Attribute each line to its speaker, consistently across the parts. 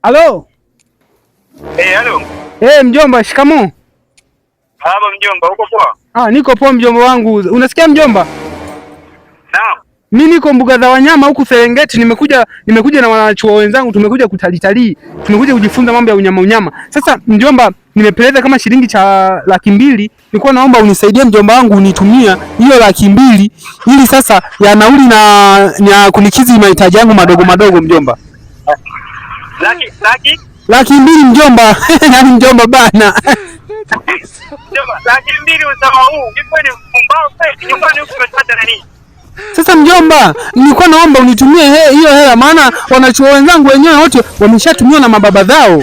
Speaker 1: Halo.
Speaker 2: Halo.
Speaker 1: Mjomba, shikamoo.
Speaker 2: Haba mjomba, uko poa?
Speaker 1: Niko poa mjomba wangu. Unasikia mjomba?
Speaker 2: Naam.
Speaker 1: Mimi niko mbuga za wanyama huku Serengeti, nimekuja na wanachuo wenzangu, tumekuja kutalii. Tumekuja kujifunza mambo ya unyama. Sasa mjomba, nimepeleka kama shilingi cha 200,000. Nilikuwa naomba unisaidie mjomba wangu, unitumia hiyo 200,000 ili sasa ya nauli na kunikizi mahitaji yangu madogo mjomba. Laki mbili mjomba. Nani mjomba bana?
Speaker 2: Mjomba, 200,000 usawa huu. Ipo ni mbao pesa nyumbani huko umepata nani?
Speaker 1: Sasa mjomba, nilikuwa naomba unitumie hiyo hela, maana wanachuo wenzangu wenyewe wote wameshatumiwa na mababa zao.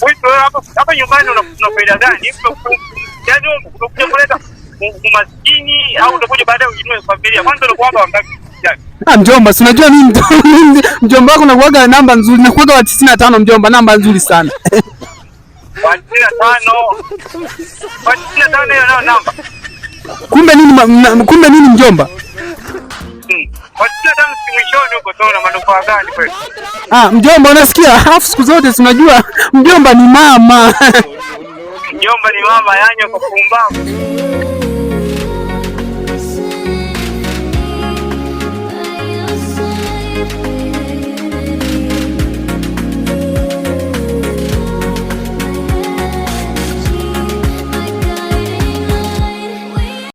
Speaker 2: Wewe hapa nyumbani una faida gani? Yaani unakuja kuleta umaskini au utakuja baadaye ujinue familia? Kwanza unakuwa hapa wangapi?
Speaker 1: Mjomba, si unajua mimi mjomba wako nakuaga namba nzuri, nakuaga wa 95 mjomba, namba nzuri sana.
Speaker 2: Wa 95 hiyo nayo namba.
Speaker 1: Kumbe nini mjomba?
Speaker 2: Wa 95 si mwishoni huko, sio na manufaa gani kweli?
Speaker 1: Mjomba unasikia? Alafu siku zote tunajua mjomba ni mama.
Speaker 2: Mjomba ni mama, yani kwa kupumbavu.